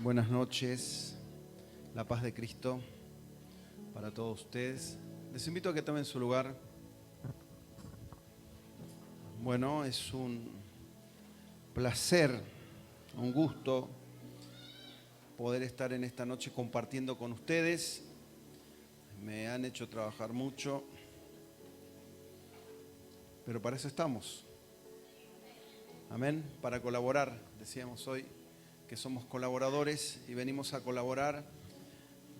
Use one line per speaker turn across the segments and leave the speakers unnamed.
Buenas noches, la paz de Cristo para todos ustedes. Les invito a que tomen su lugar. Bueno, es un placer, un gusto poder estar en esta noche compartiendo con ustedes. Me han hecho trabajar mucho, pero para eso estamos. Amén, para colaborar, decíamos hoy que somos colaboradores y venimos a colaborar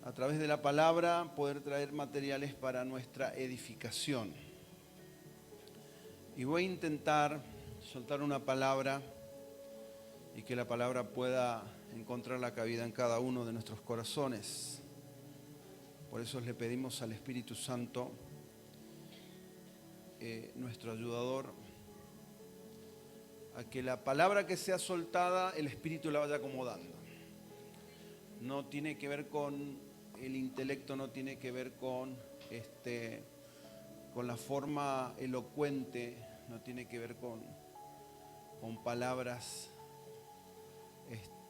a través de la palabra, poder traer materiales para nuestra edificación. Y voy a intentar soltar una palabra y que la palabra pueda encontrar la cabida en cada uno de nuestros corazones. Por eso le pedimos al Espíritu Santo, nuestro ayudador, a que la palabra que sea soltada, el Espíritu la vaya acomodando. No tiene que ver con el intelecto, no tiene que ver con la forma elocuente, no tiene que ver con palabras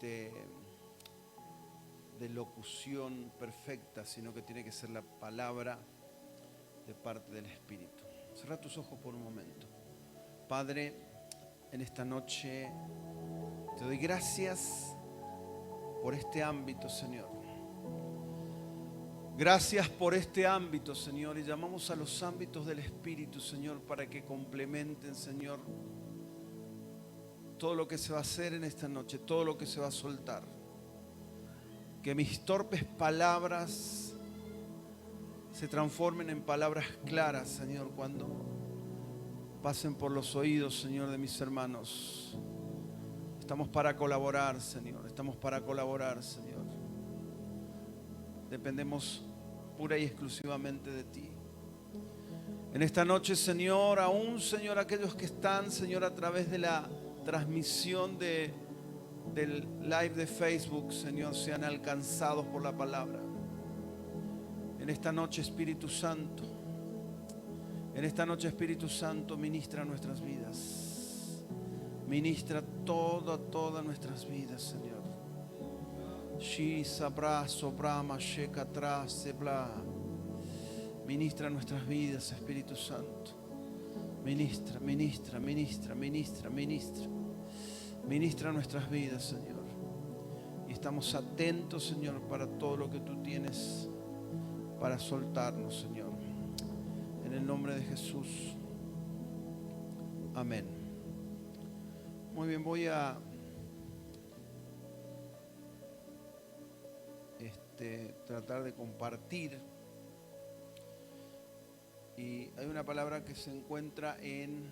de locución perfecta, sino que tiene que ser la palabra de parte del Espíritu. Cerra tus ojos por un momento. Padre, en esta noche te doy gracias por este ámbito, Señor. Gracias por este ámbito, Señor, y llamamos a los ámbitos del Espíritu, Señor, para que complementen, Señor, todo lo que se va a hacer en esta noche, todo lo que se va a soltar. Que mis torpes palabras se transformen en palabras claras, Señor, cuando pasen por los oídos, Señor, de mis hermanos. Estamos para colaborar, Señor. Estamos para colaborar, Señor. Dependemos pura y exclusivamente de ti. En esta noche, Señor, aún, Señor, aquellos que están, Señor, a través de la transmisión del live de Facebook, Señor, sean alcanzados por la palabra. En esta noche, Espíritu Santo, en esta noche, Espíritu Santo, ministra nuestras vidas. Ministra todas nuestras vidas, Señor. Ministra nuestras vidas, Espíritu Santo. Ministra. Ministra nuestras vidas, Señor. Y estamos atentos, Señor, para todo lo que tú tienes para soltarnos, Señor. En el nombre de Jesús. Amén. Muy bien, voy a tratar de compartir. Y hay una palabra que se encuentra en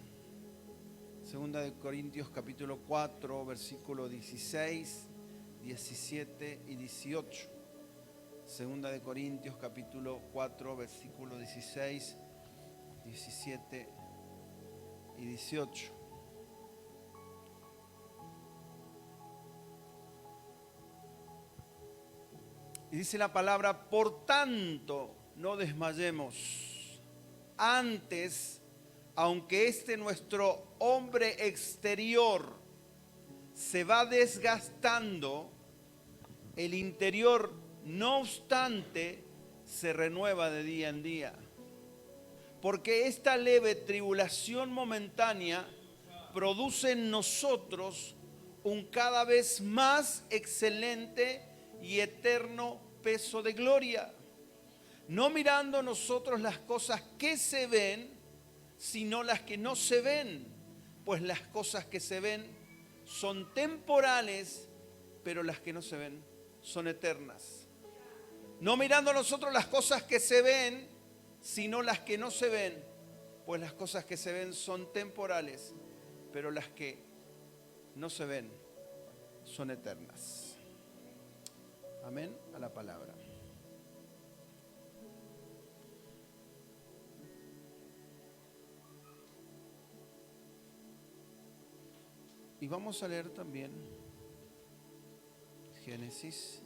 2 de Corintios capítulo 4, versículo 16, 17 y 18. 2 de Corintios capítulo 4, versículo 16, 17 y 18. Y dice la palabra: por tanto, no desmayemos. Antes, aunque nuestro hombre exterior se va desgastando, el interior, no obstante, se renueva de día en día. Porque esta leve tribulación momentánea produce en nosotros un cada vez más excelente y eterno peso de gloria, no mirando nosotros las cosas que se ven, sino las que no se ven, pues las cosas que se ven son temporales, pero las que no se ven son eternas. No mirando nosotros las cosas que se ven, sino las que no se ven, pues las cosas que se ven son temporales, pero las que no se ven son eternas. Amén a la palabra. Y vamos a leer también Génesis.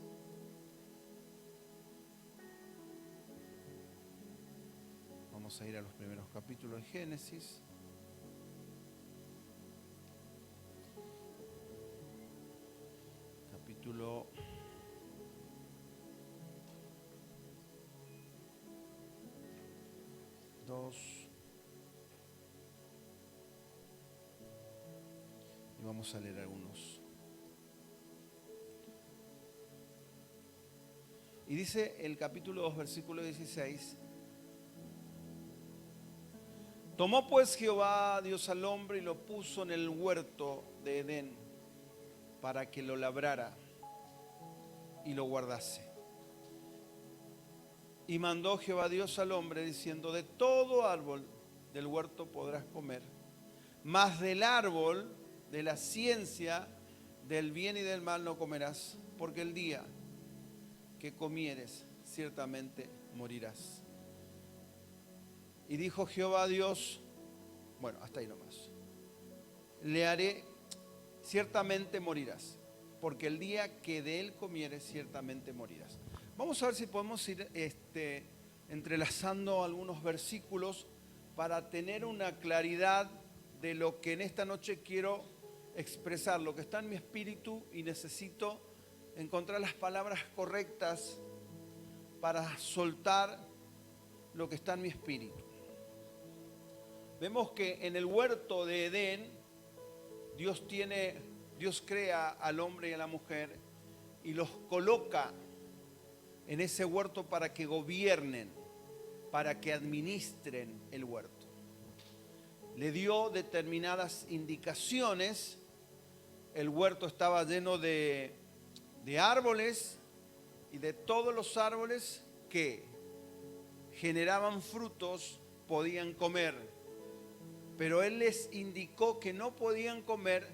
Vamos a ir a los primeros capítulos de Génesis. Capítulo 2. Y vamos a leer algunos. Y dice el capítulo 2, versículo 16. Tomó pues Jehová Dios al hombre y lo puso en el huerto de Edén para que lo labrara y lo guardase. Y mandó Jehová Dios al hombre diciendo: de todo árbol del huerto podrás comer, mas del árbol de la ciencia del bien y del mal no comerás, porque el día que comieres ciertamente morirás. Y dijo Jehová Dios, bueno, hasta ahí nomás, le haré, ciertamente morirás, porque el día que de él comieres ciertamente morirás. Vamos a ver si podemos ir entrelazando algunos versículos para tener una claridad de lo que en esta noche quiero expresar, lo que está en mi espíritu, y necesito encontrar las palabras correctas para soltar lo que está en mi espíritu. Vemos que en el huerto de Edén Dios crea al hombre y a la mujer y los coloca en ese huerto para que gobiernen, para que administren el huerto. Le dio determinadas indicaciones. El huerto estaba lleno de árboles, y de todos los árboles que generaban frutos podían comer. Pero él les indicó que no podían comer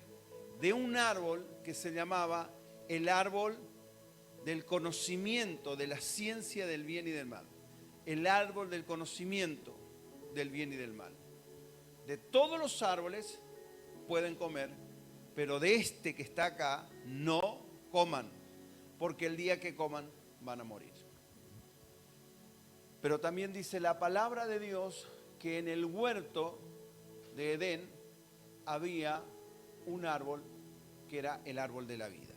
de un árbol que se llamaba el árbol del conocimiento, de la ciencia del bien y del mal. El árbol del conocimiento del bien y del mal. De todos los árboles pueden comer, pero de este que está acá no coman, porque el día que coman van a morir. Pero también dice la palabra de Dios que en el huerto de Edén había un árbol que era el árbol de la vida.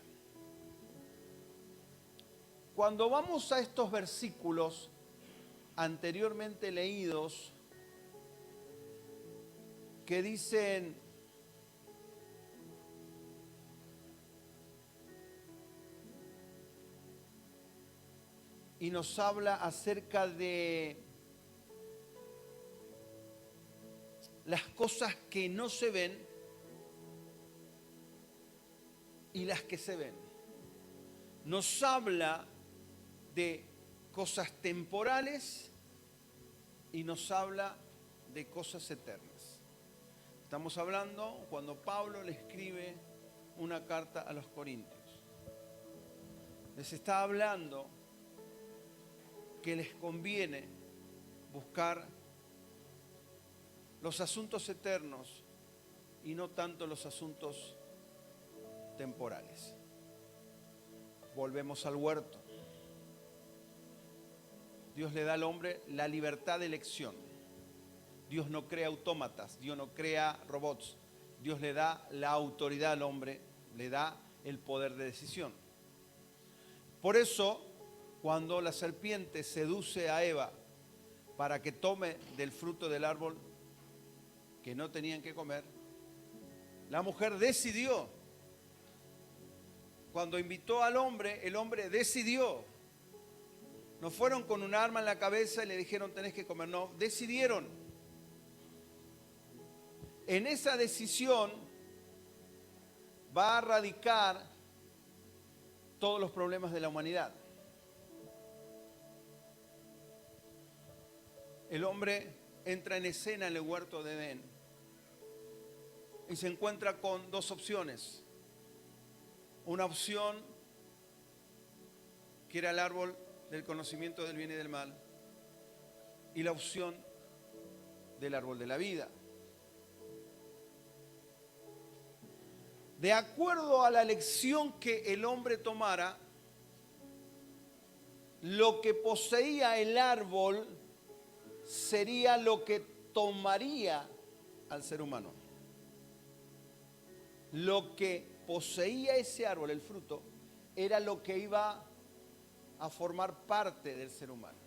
Cuando vamos a estos versículos anteriormente leídos que dicen: y nos habla acerca de las cosas que no se ven y las que se ven. Nos habla de cosas temporales y nos habla de cosas eternas. Estamos hablando cuando Pablo le escribe una carta a los Corintios. Les está hablando que les conviene buscar los asuntos eternos y no tanto los asuntos temporales. Volvemos al huerto. Dios le da al hombre la libertad de elección. Dios no crea autómatas, Dios no crea robots. Dios le da la autoridad al hombre, le da el poder de decisión. Por eso, cuando la serpiente seduce a Eva para que tome del fruto del árbol que no tenían que comer, la mujer decidió. Cuando invitó al hombre, el hombre decidió. No fueron con un arma en la cabeza y le dijeron tenés que comer, no, decidieron. En esa decisión va a radicar todos los problemas de la humanidad. El hombre entra en escena en el huerto de Edén y se encuentra con dos opciones. Una opción que era el árbol del conocimiento del bien y del mal, y la opción del árbol de la vida. De acuerdo a la elección que el hombre tomara, lo que poseía el árbol sería lo que tomaría al ser humano. Lo que poseía ese árbol, el fruto, era lo que iba a formar parte del ser humano.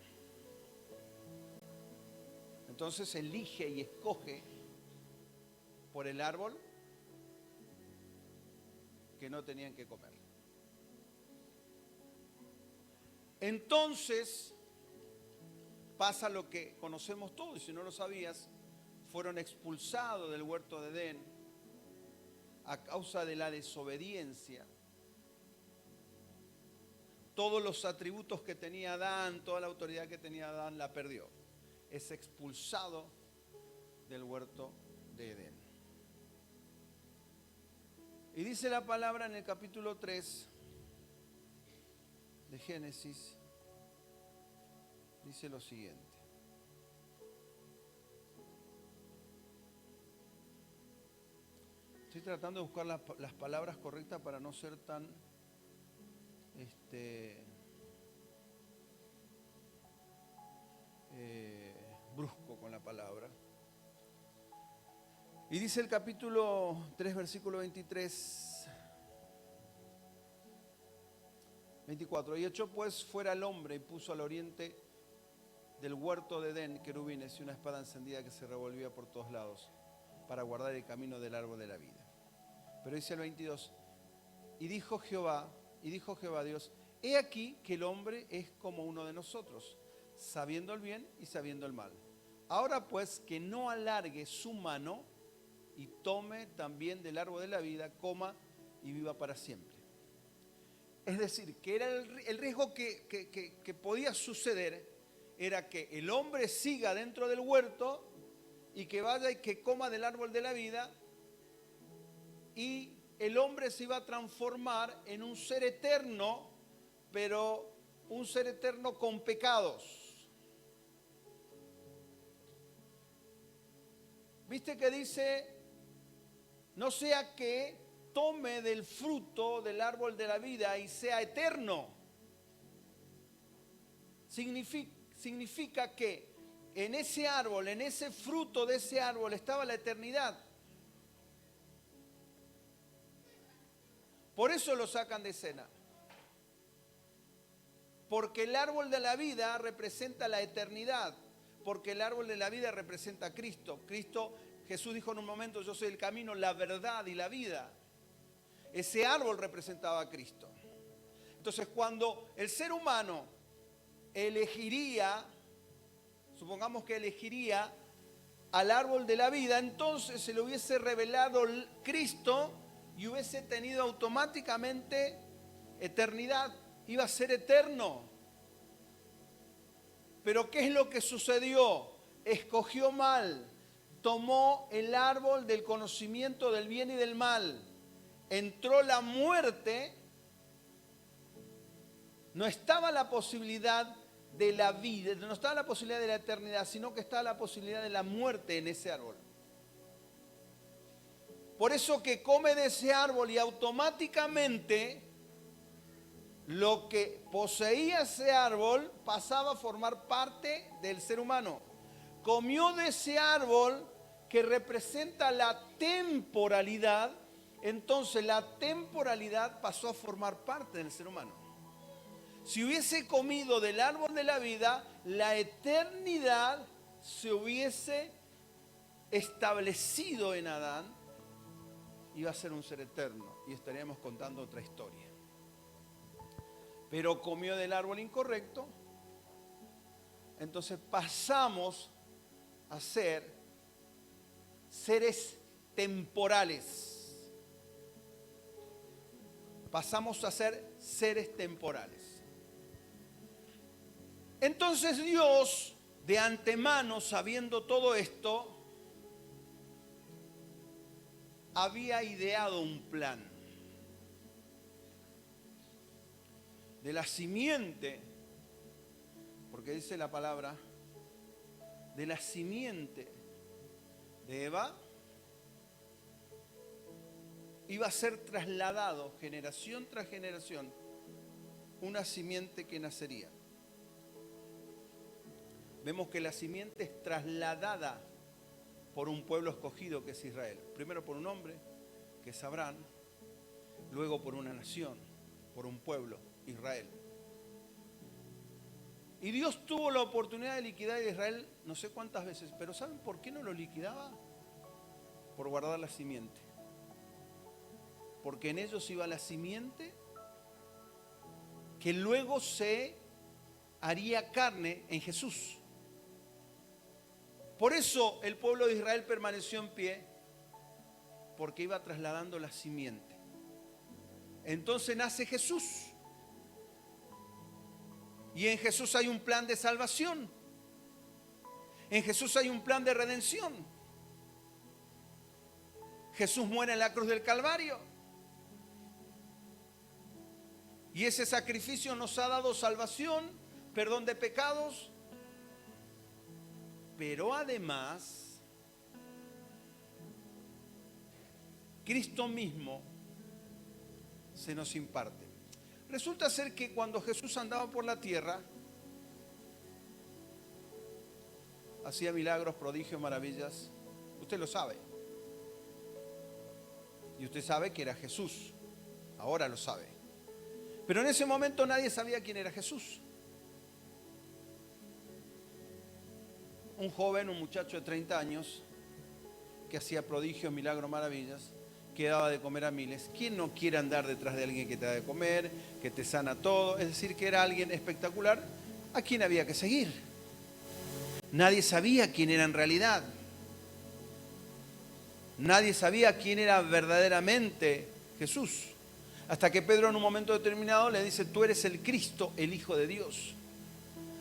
entonces elige y escoge por el árbol que no tenían que comer. Entonces pasa lo que conocemos todos, y si no lo sabías, fueron expulsados del huerto de Edén a causa de la desobediencia. Todos los atributos que tenía Adán, toda la autoridad que tenía Adán la perdió. Es expulsado del huerto de Edén. Y dice la palabra en el capítulo 3 de Génesis, dice lo siguiente. Estoy tratando de buscar las palabras correctas para no ser tan brusco con la palabra. Y dice el capítulo 3, versículo 24. Y echó pues fuera al hombre y puso al oriente del huerto de Edén querubines y una espada encendida que se revolvía por todos lados para guardar el camino del árbol de la vida. Pero dice el 22, y dijo Jehová Dios, he aquí que el hombre es como uno de nosotros, sabiendo el bien y sabiendo el mal. Ahora pues que no alargue su mano y tome también del árbol de la vida, coma y viva para siempre. Es decir, que era el riesgo que podía suceder, era que el hombre siga dentro del huerto y que vaya y que coma del árbol de la vida, y el hombre se iba a transformar en un ser eterno, pero un ser eterno con pecados. ¿Viste que dice, no sea que tome del fruto del árbol de la vida y sea eterno? Significa que en ese árbol, en ese fruto de ese árbol estaba la eternidad. Por eso lo sacan de escena. Porque el árbol de la vida representa la eternidad. Porque el árbol de la vida representa a Cristo. Jesús dijo en un momento, yo soy el camino, la verdad y la vida. Ese árbol representaba a Cristo. Entonces, cuando el ser humano elegiría, supongamos que elegiría al árbol de la vida, entonces se le hubiese revelado Cristo y hubiese tenido automáticamente eternidad, iba a ser eterno. Pero ¿qué es lo que sucedió? Escogió mal, tomó el árbol del conocimiento del bien y del mal, entró la muerte, no estaba la posibilidad de la vida, no estaba la posibilidad de la eternidad, sino que estaba la posibilidad de la muerte en ese árbol. Por eso que come de ese árbol y automáticamente lo que poseía ese árbol pasaba a formar parte del ser humano. Comió de ese árbol que representa la temporalidad, entonces la temporalidad pasó a formar parte del ser humano. Si hubiese comido del árbol de la vida, la eternidad se hubiese establecido en Adán, iba a ser un ser eterno y estaríamos contando otra historia. Pero comió del árbol incorrecto, entonces pasamos a ser seres temporales. Pasamos a ser seres temporales. Entonces Dios, de antemano, sabiendo todo esto, había ideado un plan. De la simiente, porque dice la palabra, de la simiente de Eva, iba a ser trasladado generación tras generación una simiente que nacería. Vemos que la simiente es trasladada por un pueblo escogido que es Israel. Primero por un hombre, que es Abraham, luego por una nación, por un pueblo, Israel. Y Dios tuvo la oportunidad de liquidar a Israel no sé cuántas veces, pero ¿saben por qué no lo liquidaba? Por guardar la simiente. Porque en ellos iba la simiente que luego se haría carne en Jesús. Por eso el pueblo de Israel permaneció en pie, porque iba trasladando la simiente. Entonces nace Jesús. Y en Jesús hay un plan de salvación. En Jesús hay un plan de redención. Jesús muere en la cruz del Calvario. Y ese sacrificio nos ha dado salvación, perdón de pecados, pero además, Cristo mismo se nos imparte. Resulta ser que cuando Jesús andaba por la tierra, hacía milagros, prodigios, maravillas. Usted lo sabe. Y usted sabe que era Jesús. Ahora lo sabe. Pero en ese momento nadie sabía quién era Jesús. Un joven, un muchacho de 30 años, que hacía prodigios, milagros, maravillas, que daba de comer a miles. ¿Quién no quiere andar detrás de alguien que te da de comer, que te sana todo? Es decir, que era alguien espectacular, a quien había que seguir. Nadie sabía quién era en realidad. Nadie sabía quién era verdaderamente Jesús. Hasta que Pedro en un momento determinado le dice: tú eres el Cristo, el Hijo de Dios.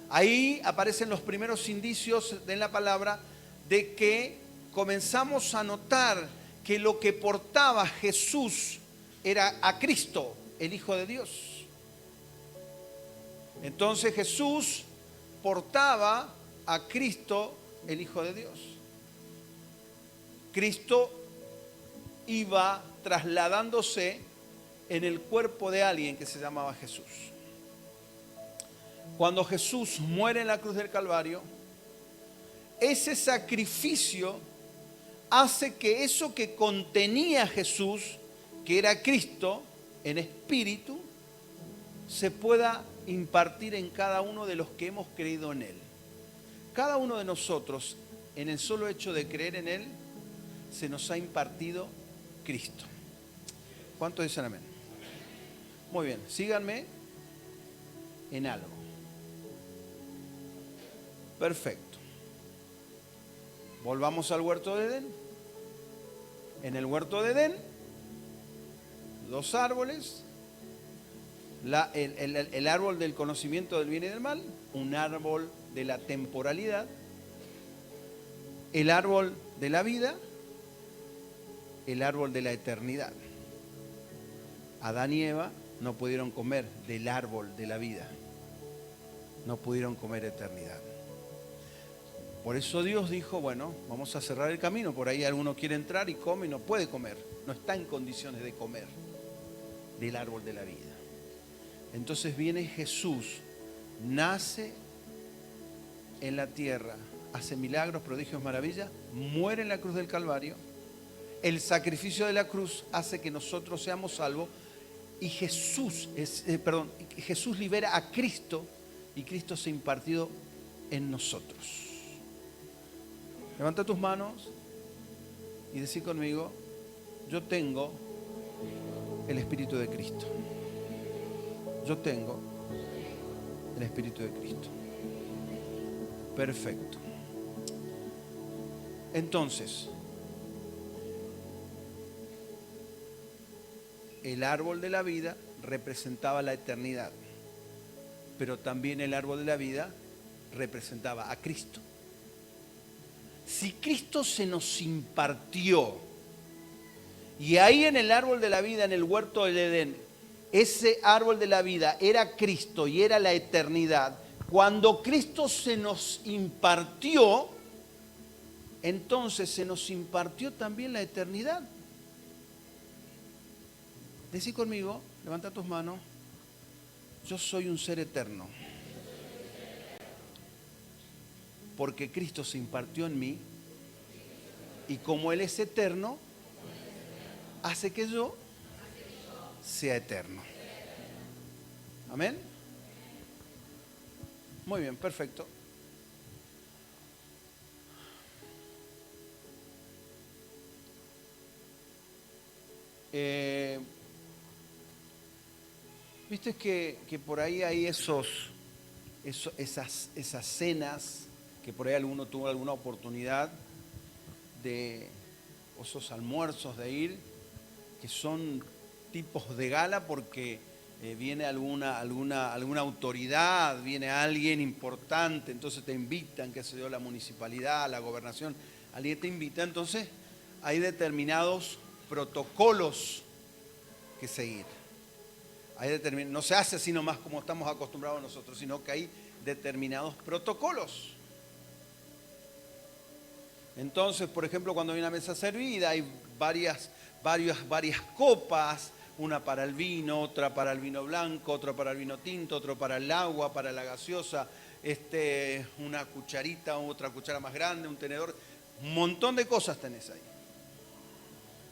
Ahí aparecen los primeros indicios en la palabra de que comenzamos a notar que lo que portaba Jesús era a Cristo, el Hijo de Dios. Entonces Jesús portaba a Cristo, el Hijo de Dios. Cristo iba trasladándose en el cuerpo de alguien que se llamaba Jesús. Cuando Jesús muere en la cruz del Calvario, ese sacrificio hace que eso que contenía Jesús, que era Cristo en espíritu, se pueda impartir en cada uno de los que hemos creído en Él. Cada uno de nosotros, en el solo hecho de creer en Él, se nos ha impartido Cristo. ¿Cuántos dicen amén? Muy bien, síganme en algo. Perfecto. Volvamos al huerto de Edén. En el huerto de Edén, dos árboles. El árbol del conocimiento del bien y del mal, un árbol de la temporalidad, el árbol de la vida, el árbol de la eternidad. Adán y Eva no pudieron comer del árbol de la vida, no pudieron comer eternidad. Por eso Dios dijo: bueno, vamos a cerrar el camino. Por ahí alguno quiere entrar y come y no puede comer, no está en condiciones de comer del árbol de la vida. Entonces viene Jesús, nace en la tierra, hace milagros, prodigios, maravillas, muere en la cruz del Calvario. El sacrificio de la cruz hace que nosotros seamos salvos, y Jesús libera a Cristo, y Cristo se impartió en nosotros. Levanta tus manos y decí conmigo: yo tengo el Espíritu de Cristo. Yo tengo el Espíritu de Cristo. Perfecto. Entonces, el árbol de la vida representaba la eternidad, pero también el árbol de la vida representaba a Cristo. Si Cristo se nos impartió, y ahí en el árbol de la vida, en el huerto del Edén, ese árbol de la vida era Cristo y era la eternidad, cuando Cristo se nos impartió, entonces se nos impartió también la eternidad. Decí conmigo, levanta tus manos: yo soy un ser eterno, porque Cristo se impartió en mí, y como Él es eterno, hace que yo sea eterno. Amén. Muy bien, perfecto. Viste que por ahí hay esas cenas, que por ahí alguno tuvo alguna oportunidad de esos almuerzos de ir, que son tipos de gala porque viene alguna autoridad, viene alguien importante, entonces te invitan, qué sé yo, la municipalidad, la gobernación, alguien te invita, entonces hay determinados protocolos que seguir. No se hace así nomás como estamos acostumbrados nosotros, sino que hay determinados protocolos. Entonces, por ejemplo, cuando hay una mesa servida, hay varias copas, una para el vino, otra para el vino blanco, otra para el vino tinto, otra para el agua, para la gaseosa, una cucharita, otra cuchara más grande, un tenedor, un montón de cosas tenés ahí.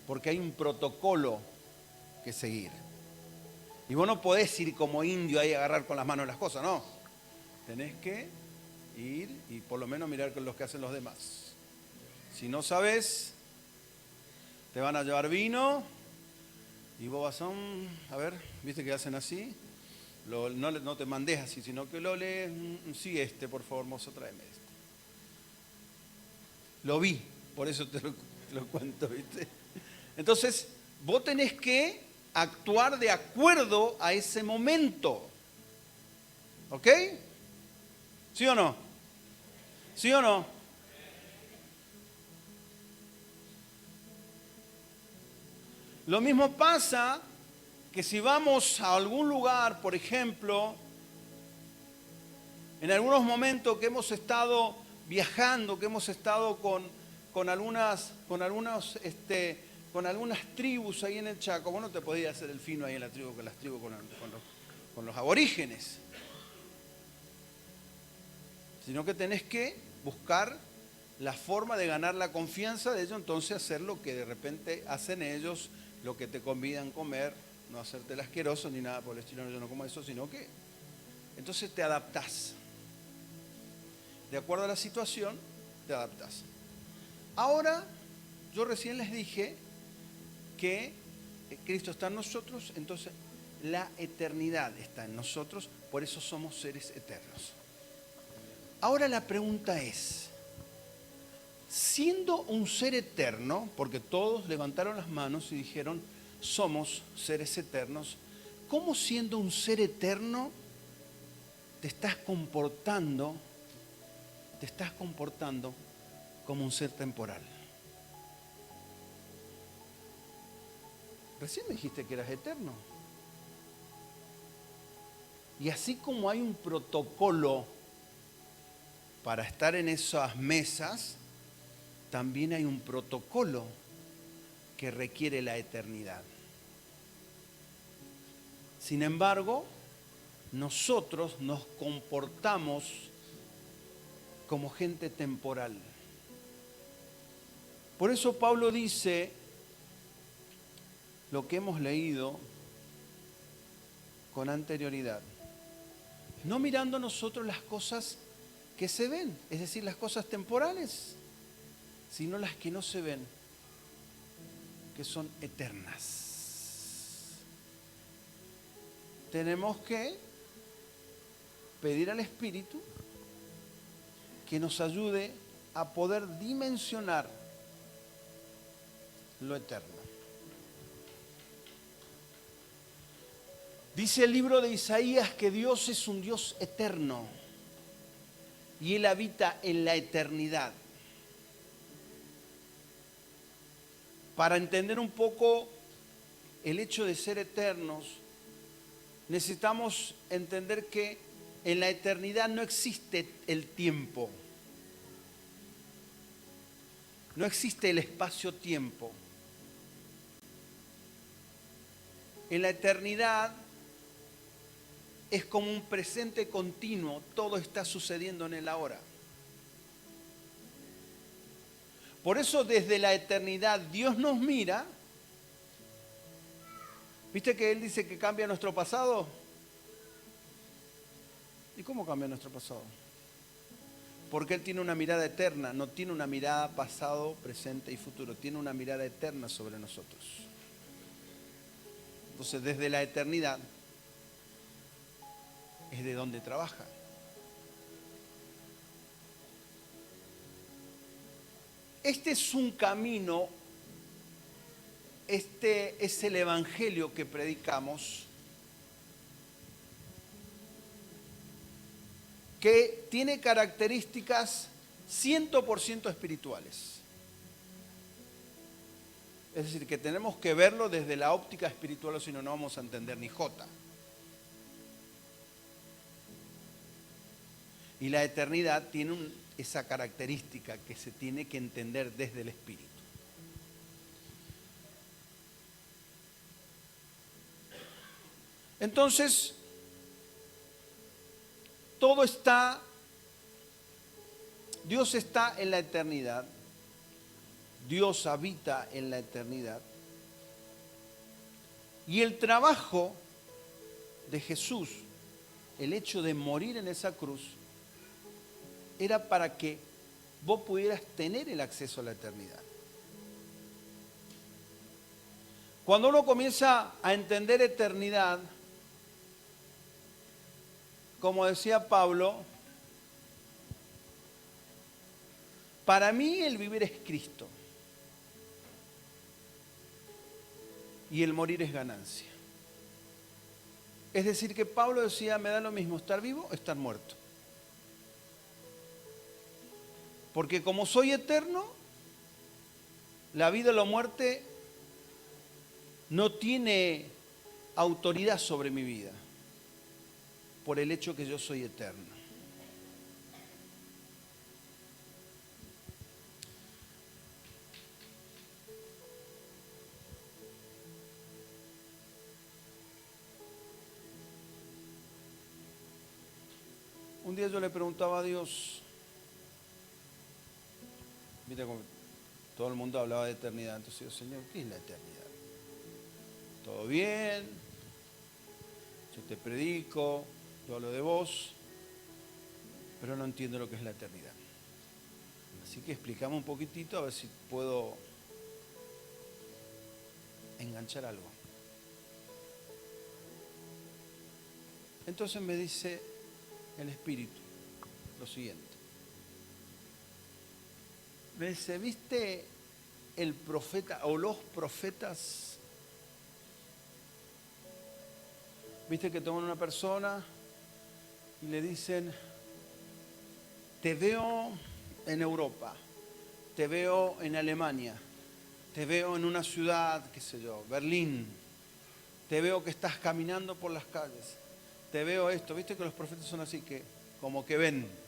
Porque hay un protocolo que seguir. Y vos no podés ir como indio ahí a agarrar con las manos las cosas, no. Tenés que ir y por lo menos mirar con los que hacen los demás. Si no sabes, te van a llevar vino y vos vas a ver, viste que hacen así. No te mandes así, sino que lo lees. Sí, por favor, mozo, tráeme este. Lo vi, por eso te lo cuento, ¿viste? Entonces, vos tenés que actuar de acuerdo a ese momento. ¿Ok? ¿Sí o no? ¿Sí o no? Lo mismo pasa que si vamos a algún lugar, por ejemplo, en algunos momentos que hemos estado viajando, que hemos estado con algunas tribus ahí en el Chaco, vos no te podías hacer el fino ahí en la tribu, con los aborígenes, sino que tenés que buscar la forma de ganar la confianza de ellos, entonces hacer lo que de repente hacen ellos, lo que te convidan a comer, no hacerte el asqueroso ni nada por el estilo, yo no como eso, sino que entonces te adaptás. De acuerdo a la situación, te adaptás. Ahora, yo recién les dije que Cristo está en nosotros, entonces la eternidad está en nosotros, por eso somos seres eternos. Ahora la pregunta es, siendo un ser eterno, porque todos levantaron las manos y dijeron, somos seres eternos, ¿cómo siendo un ser eterno te estás comportando como un ser temporal? Recién me dijiste que eras eterno. Y así como hay un protocolo para estar en esas mesas, también hay un protocolo que requiere la eternidad. Sin embargo, nosotros nos comportamos como gente temporal. Por eso Pablo dice lo que hemos leído con anterioridad. No mirando nosotros las cosas que se ven, es decir, las cosas temporales, sino las que no se ven, que son eternas. Tenemos que pedir al Espíritu que nos ayude a poder dimensionar lo eterno. Dice el libro de Isaías que Dios es un Dios eterno y Él habita en la eternidad. Para entender un poco el hecho de ser eternos, necesitamos entender que en la eternidad no existe el tiempo, no existe el espacio-tiempo. En la eternidad es como un presente continuo, todo está sucediendo en el ahora. Por eso desde la eternidad Dios nos mira. ¿Viste que Él dice que cambia nuestro pasado? ¿Y cómo cambia nuestro pasado? Porque Él tiene una mirada eterna, no tiene una mirada pasado, presente y futuro, tiene una mirada eterna sobre nosotros. Entonces, desde la eternidad es de donde trabaja. Este es un camino, este es el evangelio que predicamos, que tiene características 100% espirituales. Es decir, que tenemos que verlo desde la óptica espiritual, o si no, no vamos a entender ni jota. Y la eternidad tiene esa característica que se tiene que entender desde el espíritu. Entonces, Dios está en la eternidad, Dios habita en la eternidad, y el trabajo de Jesús, el hecho de morir en esa cruz, era para que vos pudieras tener el acceso a la eternidad. Cuando uno comienza a entender eternidad, como decía Pablo, para mí el vivir es Cristo y el morir es ganancia. Es decir, que Pablo decía, me da lo mismo estar vivo o estar muerto. Porque como soy eterno, la vida o la muerte no tiene autoridad sobre mi vida, por el hecho que yo soy eterno. Un día yo le preguntaba a Dios, mira como todo el mundo hablaba de eternidad, entonces yo, Señor, ¿qué es la eternidad? Todo bien, yo te predico, yo hablo de vos, pero no entiendo lo que es la eternidad. Así que explícame un poquitito a ver si puedo enganchar algo. Entonces me dice el Espíritu lo siguiente. Me dice, ¿viste el profeta o los profetas? ¿Viste que toman una persona y le dicen, te veo en Europa, te veo en Alemania, te veo en una ciudad, qué sé yo, Berlín, te veo que estás caminando por las calles, te veo esto? ¿Viste que los profetas son así, que como que ven?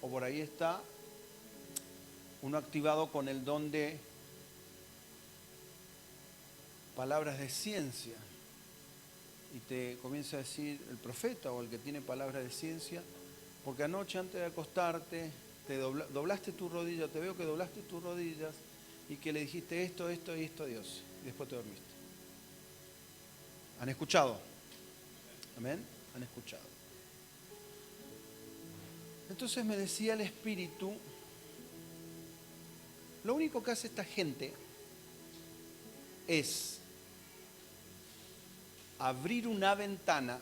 O por ahí está uno activado con el don de palabras de ciencia y te comienza a decir el profeta o el que tiene palabras de ciencia, porque anoche antes de acostarte te doblaste tu rodilla, te veo que doblaste tus rodillas y que le dijiste esto, esto y esto a Dios y después te dormiste. ¿Han escuchado? ¿Amén? ¿Han escuchado? Entonces me decía el Espíritu, lo único que hace esta gente es abrir una ventana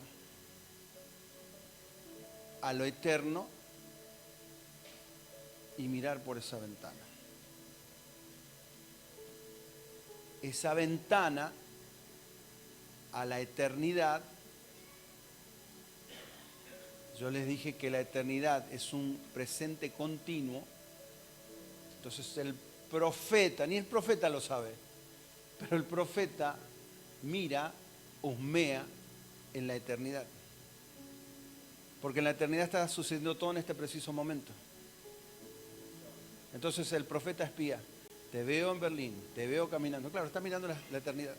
a lo eterno y mirar por esa ventana. Esa ventana a la eternidad, yo les dije que la eternidad es un presente continuo, entonces el profeta, ni el profeta lo sabe, pero el profeta mira, husmea en la eternidad. Porque en la eternidad está sucediendo todo en este preciso momento. Entonces el profeta espía, te veo en Berlín, te veo caminando. Claro, está mirando la eternidad.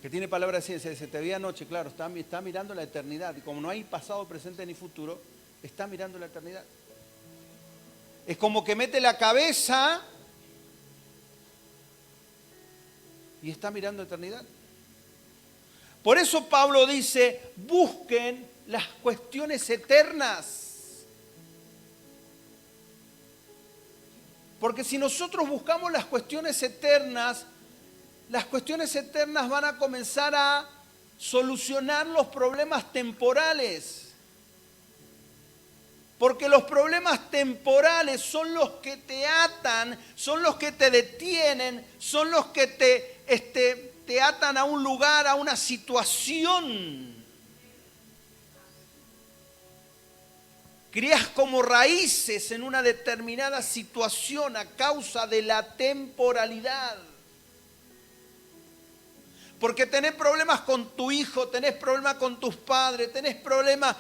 Que tiene palabra de ciencia, dice, te vi anoche, claro, está mirando la eternidad. Y como no hay pasado, presente ni futuro, está mirando la eternidad. Es como que mete la cabeza y está mirando eternidad. Por eso Pablo dice, busquen las cuestiones eternas. Porque si nosotros buscamos las cuestiones eternas van a comenzar a solucionar los problemas temporales. Porque los problemas temporales son los que te atan, son los que te detienen, son los que te atan a un lugar, a una situación. Crías como raíces en una determinada situación a causa de la temporalidad. Porque tenés problemas con tu hijo, tenés problemas con tus padres, tenés problemas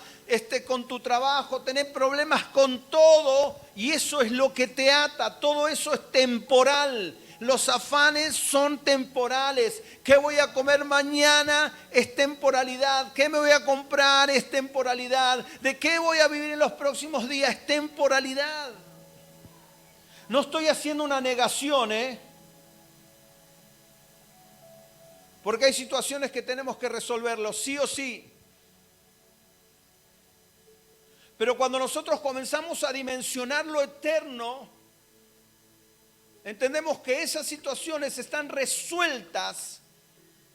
con tu trabajo, tenés problemas con todo, y eso es lo que te ata, todo eso es temporal. Los afanes son temporales. ¿Qué voy a comer mañana? Es temporalidad. ¿Qué me voy a comprar? Es temporalidad. ¿De qué voy a vivir en los próximos días? Es temporalidad. No estoy haciendo una negación, porque hay situaciones que tenemos que resolverlo, sí o sí. Pero cuando nosotros comenzamos a dimensionar lo eterno, entendemos que esas situaciones están resueltas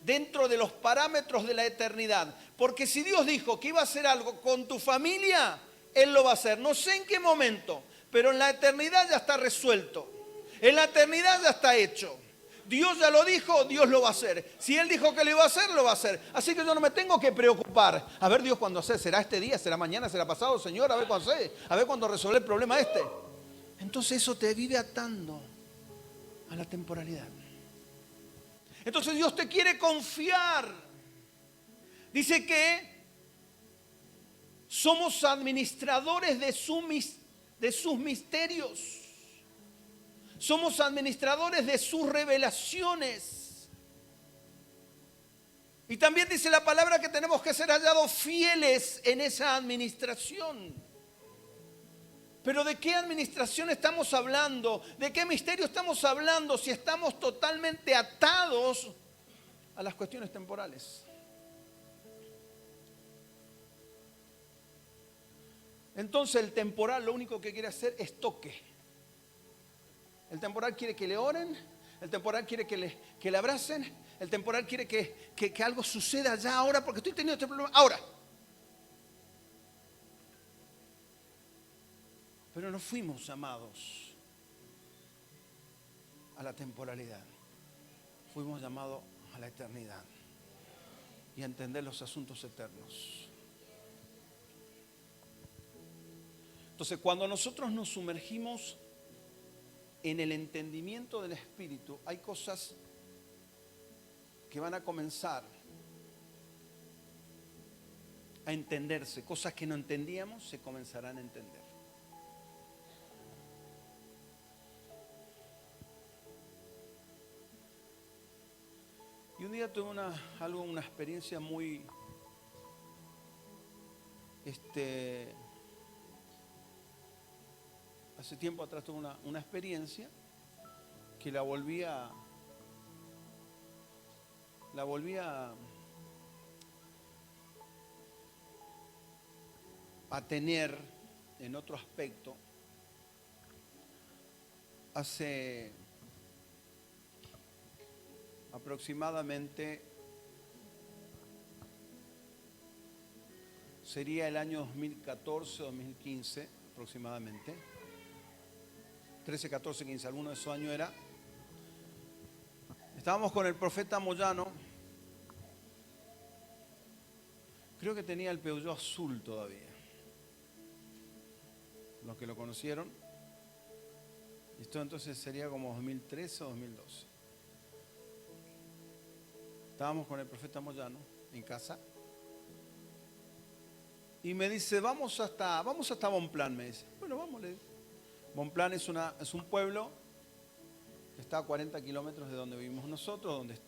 dentro de los parámetros de la eternidad. Porque si Dios dijo que iba a hacer algo con tu familia, Él lo va a hacer. No sé en qué momento, pero en la eternidad ya está resuelto. En la eternidad ya está hecho. Dios ya lo dijo, Dios lo va a hacer. Si Él dijo que lo iba a hacer, lo va a hacer. Así que yo no me tengo que preocupar. A ver Dios cuándo hace, ¿será este día? ¿Será mañana? ¿Será pasado, Señor? A ver cuándo hace. A ver cuándo resuelve el problema este. Entonces eso te vive atando a la temporalidad. Entonces Dios te quiere confiar. Dice que somos administradores de sus misterios. Somos administradores de sus revelaciones. Y también dice la palabra que tenemos que ser hallados fieles en esa administración. Pero ¿de qué administración estamos hablando? ¿De qué misterio estamos hablando si estamos totalmente atados a las cuestiones temporales? Entonces el temporal lo único que quiere hacer es toque. El temporal quiere que le oren, el temporal quiere que le abracen, el temporal quiere que algo suceda ya ahora porque estoy teniendo este problema ahora. Pero no fuimos llamados a la temporalidad, fuimos llamados a la eternidad y a entender los asuntos eternos. Entonces, cuando nosotros nos sumergimos en el entendimiento del Espíritu, hay cosas que van a comenzar a entenderse, cosas que no entendíamos se comenzarán a entender. Y un día tuve una experiencia muy hace tiempo atrás tuve una experiencia que la volví a tener en otro aspecto. Hace aproximadamente, sería el año 2014 o 2015 aproximadamente. 13, 14, 15, alguno de esos años era. Estábamos con el profeta Moyano. Creo que tenía el Peugeot azul todavía. Los que lo conocieron. Esto entonces sería como 2013 o 2012. Estábamos con el profeta Moyano en casa. Y me dice, vamos hasta Bonplan, me dice. Bueno, vamos, le digo. Bonplan es un pueblo que está a 40 kilómetros de donde vivimos nosotros, donde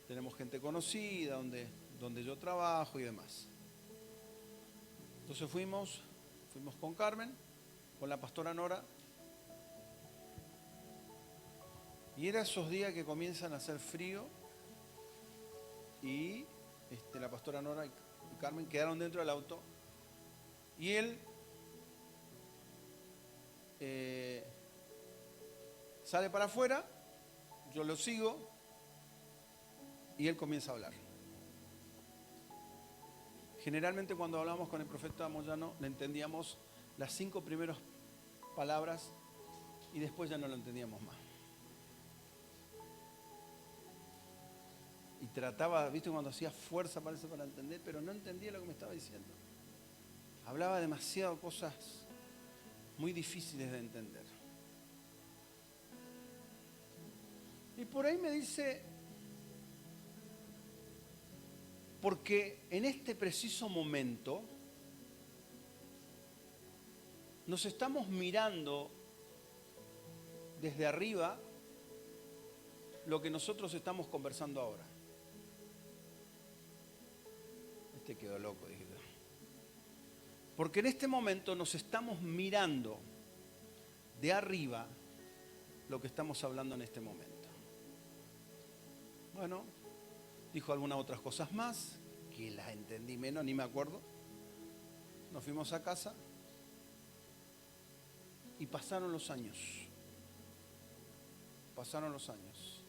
tenemos gente conocida, donde yo trabajo y demás. Entonces fuimos con Carmen, con la pastora Nora, y era esos días que comienzan a hacer frío y la pastora Nora y Carmen quedaron dentro del auto y él sale para afuera, yo lo sigo y él comienza a hablar. Generalmente cuando hablamos con el profeta Moyano le entendíamos las 5 primeras palabras y después ya no lo entendíamos más. Y trataba, viste, cuando hacía fuerza parece para entender, pero no entendía lo que me estaba diciendo. Hablaba demasiado cosas muy difíciles de entender. Y por ahí me dice, porque en este preciso momento nos estamos mirando desde arriba lo que nosotros estamos conversando ahora. Este quedó loco, dije yo. Porque en este momento nos estamos mirando de arriba lo que estamos hablando en este momento. Bueno, dijo algunas otras cosas más, que las entendí menos, ni me acuerdo. Nos fuimos a casa y pasaron los años. Pasaron los años.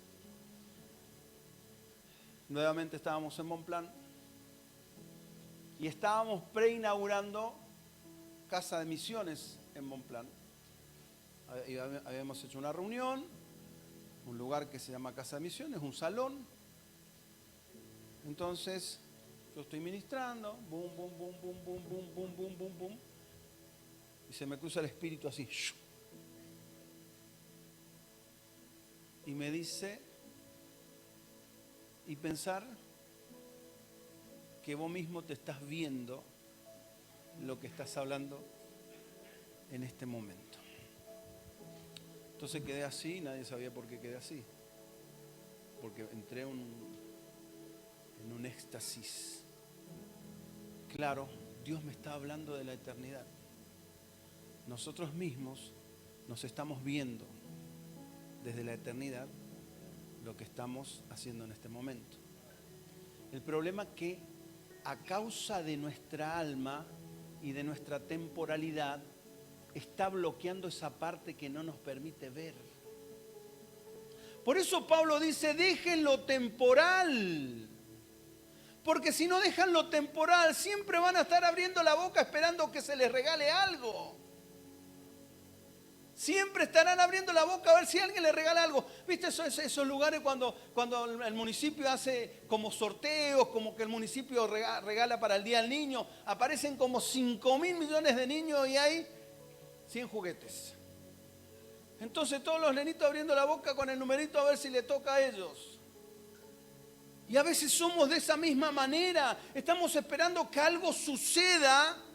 Nuevamente estábamos en Bonplan y estábamos preinaugurando Casa de Misiones en Bonplan. Habíamos hecho una reunión, un lugar que se llama Casa de Misiones, un salón. Entonces, yo estoy ministrando, boom, boom, boom, boom, boom, boom, boom, boom, boom, boom, y se me cruza el espíritu así. Y me dice, y pensar que vos mismo te estás viendo lo que estás hablando en este momento. Entonces quedé así, nadie sabía por qué quedé así. Porque entré en un éxtasis. Claro, Dios me está hablando de la eternidad. Nosotros mismos nos estamos viendo desde la eternidad lo que estamos haciendo en este momento. El problema es que a causa de nuestra alma y de nuestra temporalidad está bloqueando esa parte que no nos permite ver. Por eso Pablo dice, dejen lo temporal. Porque si no dejan lo temporal, siempre van a estar abriendo la boca esperando que se les regale algo. Siempre estarán abriendo la boca a ver si alguien les regala algo. ¿Viste esos lugares cuando el municipio hace como sorteos, como que el municipio regala para el Día del Niño? Aparecen como 5.000 millones de niños y hay 100 juguetes. Entonces todos los nenitos abriendo la boca con el numerito a ver si le toca a ellos. Y a veces somos de esa misma manera. Estamos esperando que algo suceda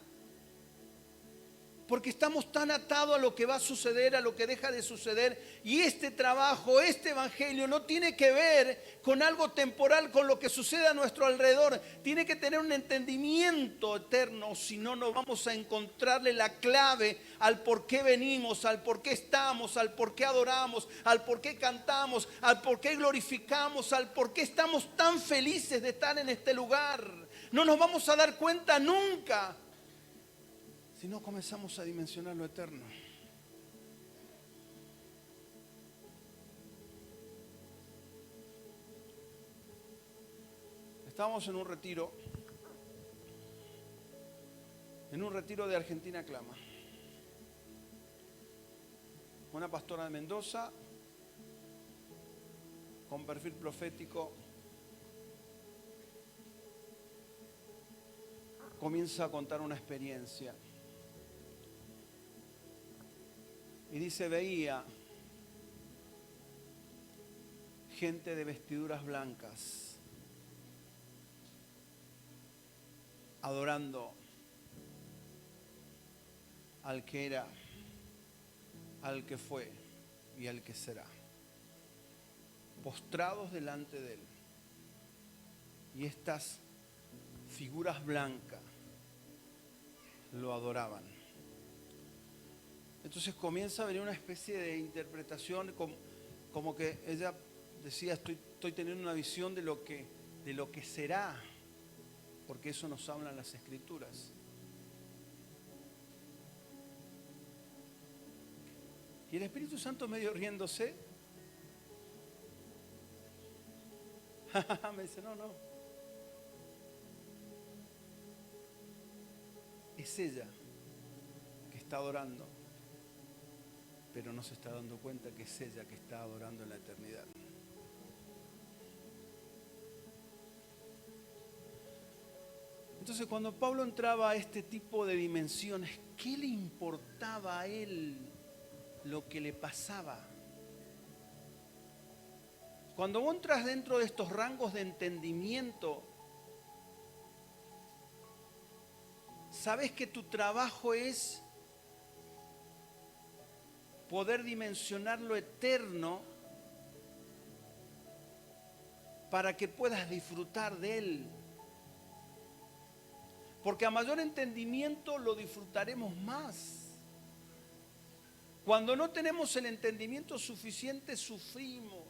porque estamos tan atados a lo que va a suceder, a lo que deja de suceder. Y este trabajo, este evangelio no tiene que ver con algo temporal, con lo que sucede a nuestro alrededor. Tiene que tener un entendimiento eterno, si no, no vamos a encontrarle la clave al por qué venimos, al por qué estamos, al por qué adoramos, al por qué cantamos, al por qué glorificamos, al por qué estamos tan felices de estar en este lugar. No nos vamos a dar cuenta nunca si no comenzamos a dimensionar lo eterno. Estábamos en un retiro de Argentina Clama. Una pastora de Mendoza, con perfil profético, comienza a contar una experiencia. Y dice, veía gente de vestiduras blancas adorando al que era, al que fue y al que será, postrados delante de él. Y estas figuras blancas lo adoraban. Entonces comienza a venir una especie de interpretación, como que ella decía, estoy teniendo una visión de lo que será. porque eso nos hablan las Escrituras. Y el Espíritu Santo medio riéndose, me dice, no. Es ella que está adorando, pero no se está dando cuenta que es ella que está adorando en la eternidad. Entonces, cuando Pablo entraba a este tipo de dimensiones, ¿qué le importaba a él lo que le pasaba? Cuando vos entras dentro de estos rangos de entendimiento, sabes que tu trabajo es poder dimensionar lo eterno para que puedas disfrutar de él. Porque a mayor entendimiento lo disfrutaremos más. Cuando no tenemos el entendimiento suficiente, sufrimos.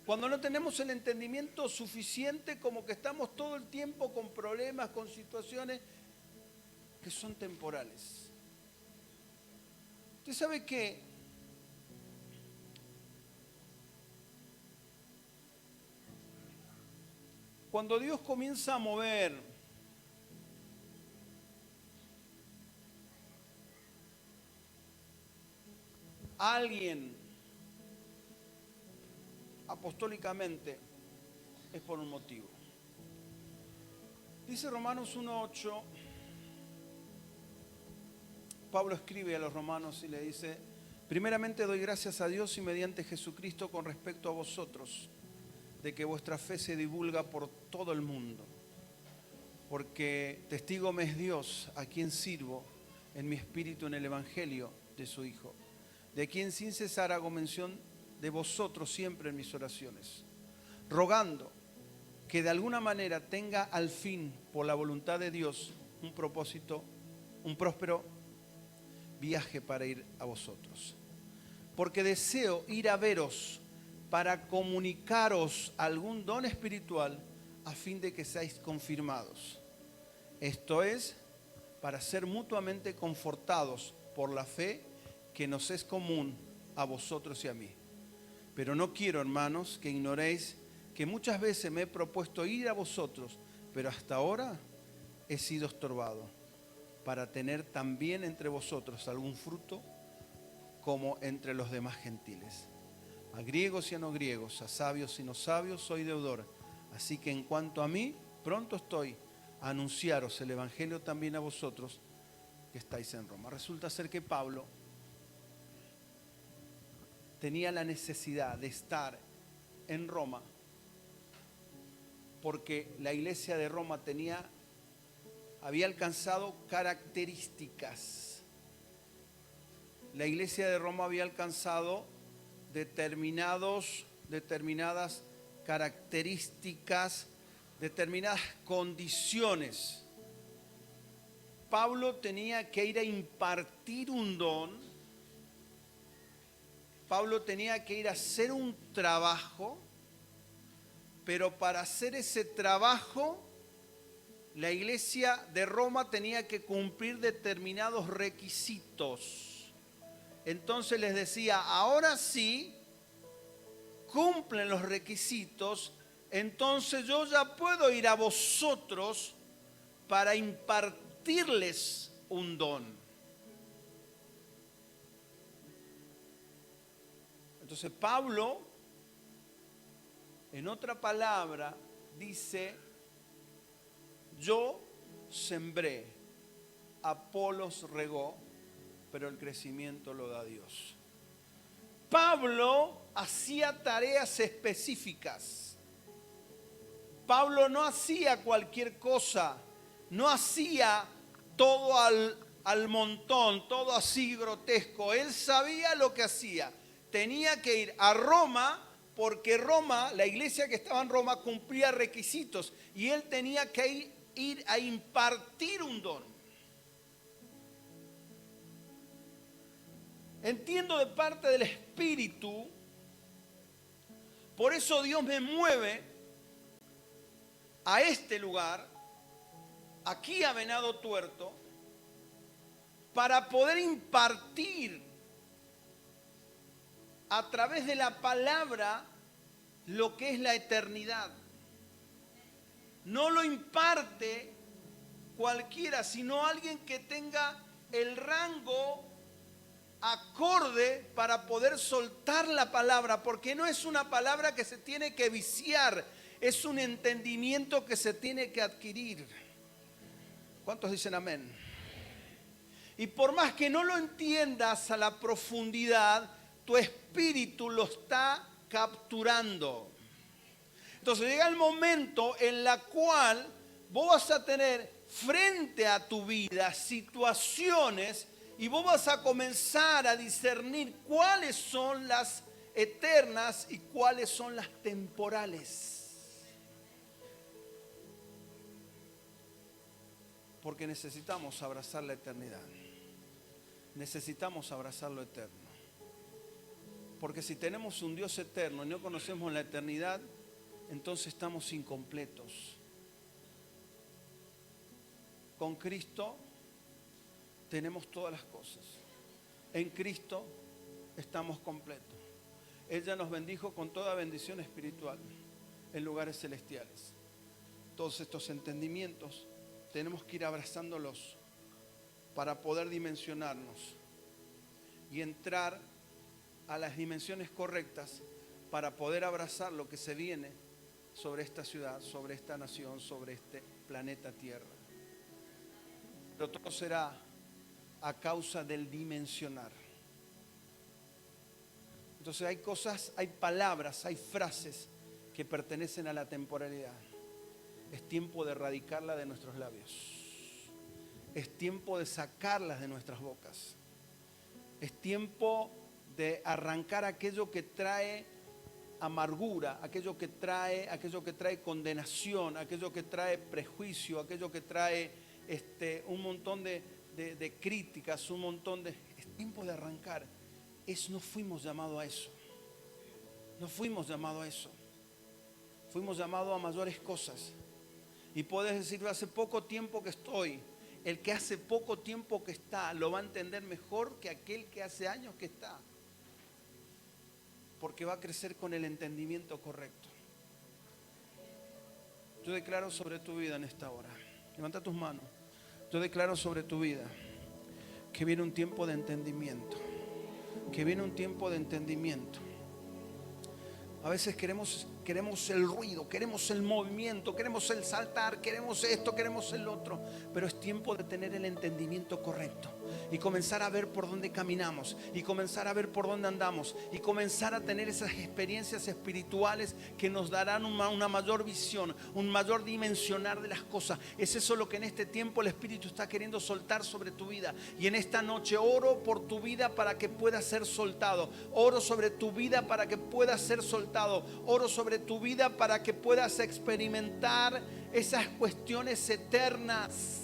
Cuando no tenemos el entendimiento suficiente, como que estamos todo el tiempo con problemas, con situaciones que son temporales. Usted sabe que cuando Dios comienza a mover a alguien apostólicamente, es por un motivo. Dice Romanos 1:8, Pablo escribe a los romanos y le dice: primeramente doy gracias a Dios y mediante Jesucristo con respecto a vosotros, de que vuestra fe se divulga por todo el mundo, porque testigo me es Dios, a quien sirvo en mi espíritu en el evangelio de su Hijo, de quien sin cesar hago mención de vosotros siempre en mis oraciones, rogando que de alguna manera tenga al fin, por la voluntad de Dios, un propósito, un próspero viaje para ir a vosotros. Porque deseo ir a veros para comunicaros algún don espiritual a fin de que seáis confirmados. Esto es, para ser mutuamente confortados por la fe que nos es común a vosotros y a mí. Pero no quiero, hermanos, que ignoréis que muchas veces me he propuesto ir a vosotros, pero hasta ahora he sido estorbado, para tener también entre vosotros algún fruto como entre los demás gentiles. A griegos y a no griegos, a sabios y no sabios, soy deudor. Así que en cuanto a mí, pronto estoy a anunciaros el evangelio también a vosotros que estáis en Roma. Resulta ser que Pablo tenía la necesidad de estar en Roma porque la iglesia de Roma había alcanzado características. La iglesia de Roma había alcanzado determinadas características, determinadas condiciones. Pablo tenía que ir a impartir un don. Pablo tenía que ir a hacer un trabajo, pero para hacer ese trabajo, la iglesia de Roma tenía que cumplir determinados requisitos. Entonces les decía, ahora sí, cumplen los requisitos, entonces yo ya puedo ir a vosotros para impartirles un don. Entonces Pablo, en otra palabra, dice: yo sembré, Apolos regó, pero el crecimiento lo da Dios. Pablo hacía tareas específicas. Pablo no hacía cualquier cosa, no hacía todo al montón, todo así grotesco. Él sabía lo que hacía. Tenía que ir a Roma, porque Roma, la iglesia que estaba en Roma, cumplía requisitos y él tenía que ir a impartir un don. Entiendo de parte del Espíritu, por eso Dios me mueve a este lugar, aquí a Venado Tuerto, para poder impartir a través de la palabra lo que es la eternidad. No lo imparte cualquiera, sino alguien que tenga el rango acorde para poder soltar la palabra, porque no es una palabra que se tiene que viciar, es un entendimiento que se tiene que adquirir. ¿Cuántos dicen amén? Y por más que no lo entiendas a la profundidad, tu espíritu lo está capturando. Entonces llega el momento en la cual vos vas a tener frente a tu vida situaciones y vos vas a comenzar a discernir cuáles son las eternas y cuáles son las temporales. Porque necesitamos abrazar la eternidad. Necesitamos abrazar lo eterno. Porque si tenemos un Dios eterno y no conocemos la eternidad, entonces estamos incompletos. Con Cristo tenemos todas las cosas. En Cristo estamos completos. Él ya nos bendijo con toda bendición espiritual en lugares celestiales. Todos estos entendimientos tenemos que ir abrazándolos para poder dimensionarnos y entrar a las dimensiones correctas para poder abrazar lo que se viene sobre esta ciudad, sobre esta nación, sobre este planeta Tierra. Pero todo será a causa del dimensionar. Entonces hay cosas, hay palabras, hay frases que pertenecen a la temporalidad. Es tiempo de erradicarla de nuestros labios. Es tiempo de sacarlas de nuestras bocas. Es tiempo de arrancar aquello que trae amargura, aquello que trae condenación, aquello que trae prejuicio, aquello que trae un montón de críticas, un montón de... Es tiempo de arrancar. No fuimos llamados a eso. No fuimos llamados a eso. Fuimos llamados a mayores cosas. Y puedes decir, hace poco tiempo que estoy. El que hace poco tiempo que está lo va a entender mejor que aquel que hace años que está. Porque va a crecer con el entendimiento correcto. Yo declaro sobre tu vida en esta hora. Levanta tus manos. Yo declaro sobre tu vida que viene un tiempo de entendimiento. Que viene un tiempo de entendimiento. A veces queremos el ruido, queremos el movimiento, queremos el saltar, queremos esto, queremos el otro. Pero es tiempo de tener el entendimiento correcto y comenzar a ver por dónde caminamos y comenzar a ver por dónde andamos y comenzar a tener esas experiencias espirituales que nos darán una mayor visión, un mayor dimensionar de las cosas. Es eso lo que en este tiempo el Espíritu está queriendo soltar sobre tu vida. Y en esta noche oro por tu vida para que pueda ser soltado. Oro sobre tu vida para que pueda ser soltado. Oro sobre tu vida para que puedas experimentar esas cuestiones eternas.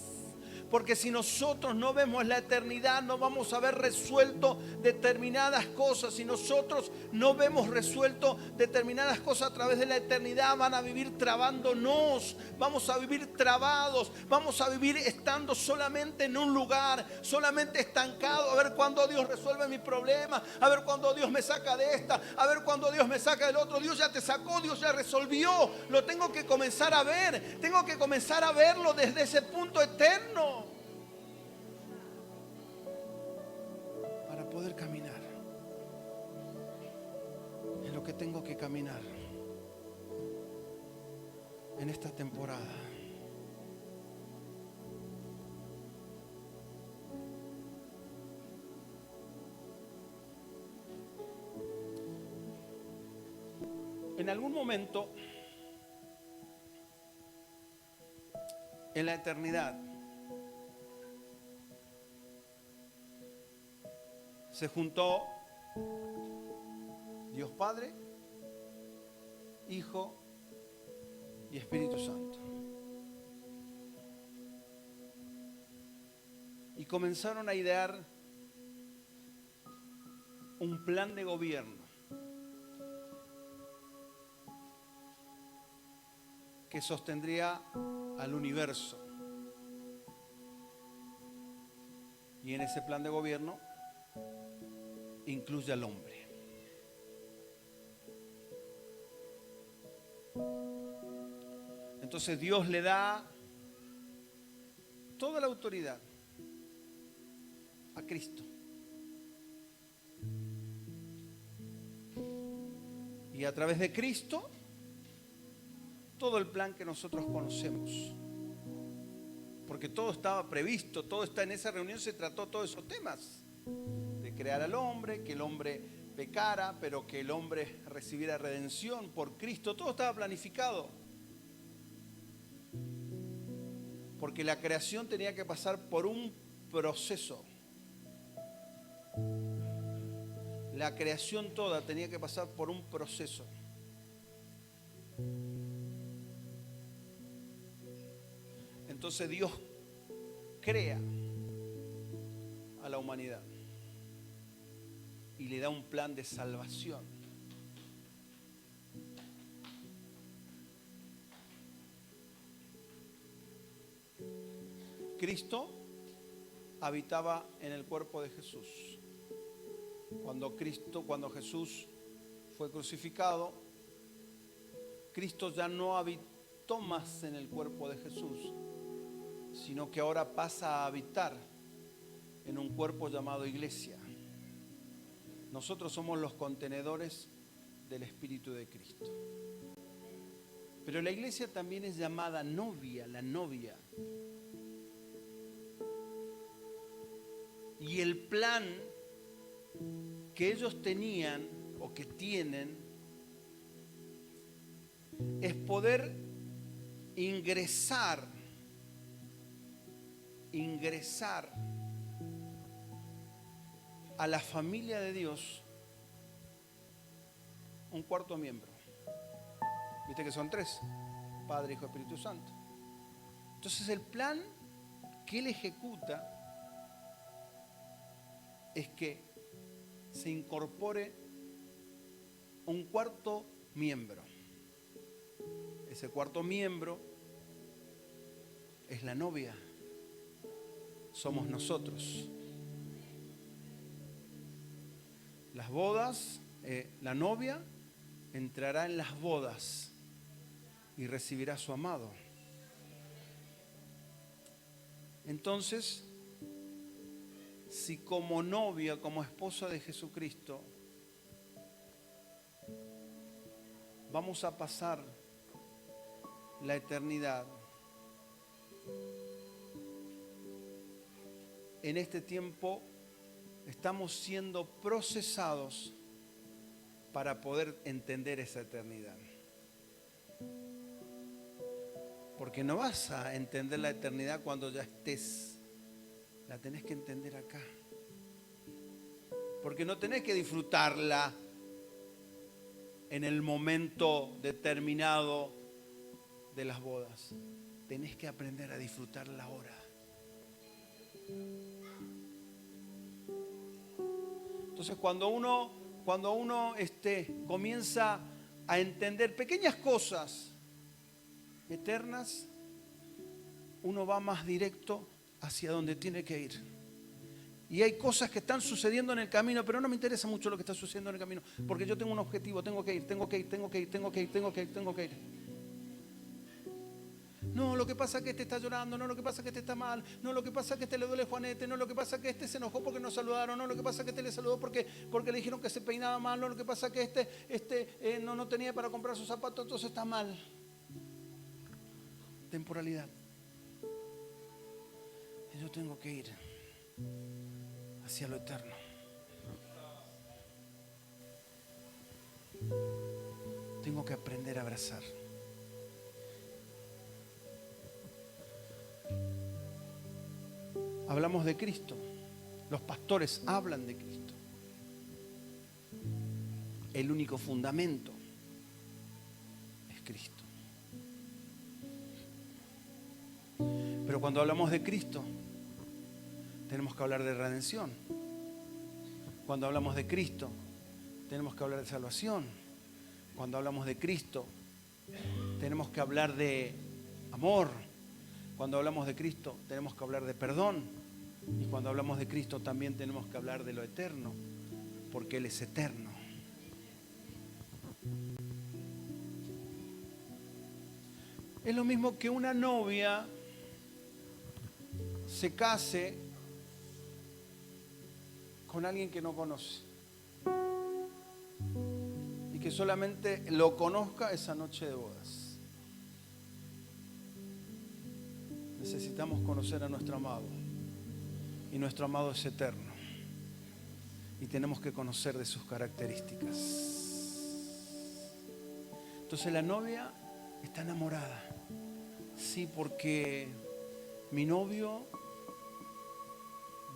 Porque si nosotros no vemos la eternidad, no vamos a ver resuelto determinadas cosas. Si nosotros no vemos resuelto determinadas cosas a través de la eternidad, van a vivir trabándonos. Vamos a vivir trabados. Vamos a vivir estando solamente en un lugar, solamente estancado. A ver cuándo Dios resuelve mi problema. A ver cuándo Dios me saca de esta. A ver cuándo Dios me saca del otro. Dios ya te sacó, Dios ya resolvió. Lo tengo que comenzar a ver. Tengo que comenzar a verlo desde ese punto eterno. Poder caminar en lo que tengo que caminar en esta temporada. En algún momento en la eternidad se juntó Dios Padre, Hijo y Espíritu Santo. Y comenzaron a idear un plan de gobierno que sostendría al universo. Y en ese plan de gobierno incluye al hombre. Entonces Dios le da toda la autoridad a Cristo. Y a través de Cristo, todo el plan que nosotros conocemos. Porque todo estaba previsto, todo está en esa reunión, se trató todos esos temas. De crear al hombre, que el hombre pecara, pero que el hombre recibiera redención por Cristo. Todo estaba planificado. Porque la creación tenía que pasar por un proceso. La creación toda tenía que pasar por un proceso. Entonces Dios crea a la humanidad y le da un plan de salvación. Cristo habitaba en el cuerpo de Jesús. Cuando Jesús fue crucificado, Cristo ya no habitó más en el cuerpo de Jesús, sino que ahora pasa a habitar en un cuerpo llamado iglesia. Nosotros somos los contenedores del Espíritu de Cristo. Pero la iglesia también es llamada novia, la novia. Y el plan que ellos tenían o que tienen es poder ingresar a la familia de Dios un cuarto miembro. Viste que son tres: Padre, Hijo, Espíritu Santo. Entonces el plan que Él ejecuta es que se incorpore un cuarto miembro. Ese cuarto miembro es la novia. Somos nosotros. Las bodas, la novia entrará en las bodas y recibirá a su amado. Entonces, si como novia, como esposa de Jesucristo, vamos a pasar la eternidad en este tiempo, estamos siendo procesados para poder entender esa eternidad. Porque no vas a entender la eternidad cuando ya estés. La tenés que entender acá. Porque no tenés que disfrutarla en el momento determinado de las bodas. Tenés que aprender a disfrutarla ahora. Entonces cuando uno comienza a entender pequeñas cosas eternas, uno va más directo hacia donde tiene que ir. Y hay cosas que están sucediendo en el camino, pero no me interesa mucho lo que está sucediendo en el camino, porque yo tengo un objetivo, tengo que ir. No, lo que pasa es que este está llorando, no, lo que pasa es que este está mal, no, lo que pasa es que este le duele Juanete, no, lo que pasa es que este se enojó porque nos saludaron, no, lo que pasa es que este le saludó porque le dijeron que se peinaba mal, no, lo que pasa es que este no tenía para comprar sus zapatos, entonces está mal. Temporalidad. Y yo tengo que ir hacia lo eterno. Tengo que aprender a abrazar. Hablamos de Cristo. Los pastores hablan de Cristo. El único fundamento es Cristo. Pero cuando hablamos de Cristo, tenemos que hablar de redención. Cuando hablamos de Cristo, tenemos que hablar de salvación. Cuando hablamos de Cristo, tenemos que hablar de amor. Cuando hablamos de Cristo, tenemos que hablar de perdón. Y cuando hablamos de Cristo, también tenemos que hablar de lo eterno, porque Él es eterno. Es lo mismo que una novia se case con alguien que no conoce y que solamente lo conozca esa noche de bodas. Necesitamos conocer a nuestro amado, y nuestro amado es eterno, y tenemos que conocer de sus características. Entonces la novia está enamorada. Sí, porque mi novio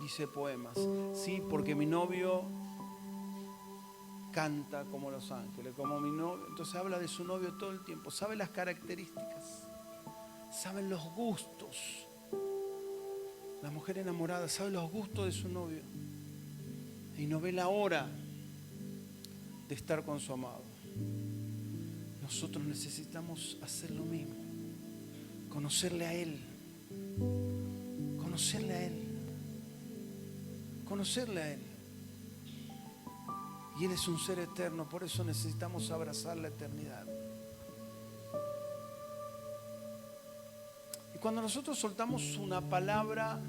dice poemas. Sí, porque mi novio canta como los ángeles, como mi novio. Entonces habla de su novio todo el tiempo. Sabe las características, sabe los gustos. La mujer enamorada sabe los gustos de su novio y no ve la hora de estar con su amado. Nosotros necesitamos hacer lo mismo. Conocerle a Él. Conocerle a Él. Conocerle a Él. Y Él es un ser eterno, por eso necesitamos abrazar la eternidad. Y cuando nosotros soltamos una palabra,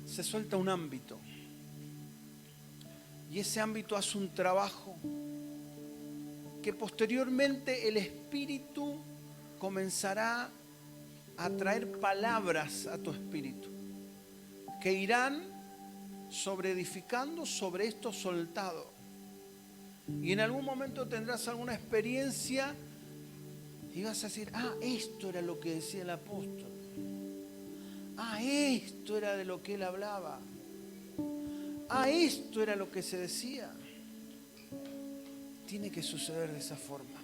se suelta un ámbito. Y ese ámbito hace un trabajo que posteriormente el Espíritu comenzará a traer palabras a tu espíritu que irán edificando sobre esto soltado. Y en algún momento tendrás alguna experiencia y vas a decir: ah, esto era lo que decía el apóstol. Ah, esto era de lo que él hablaba. Ah, esto era lo que se decía. Tiene que suceder de esa forma.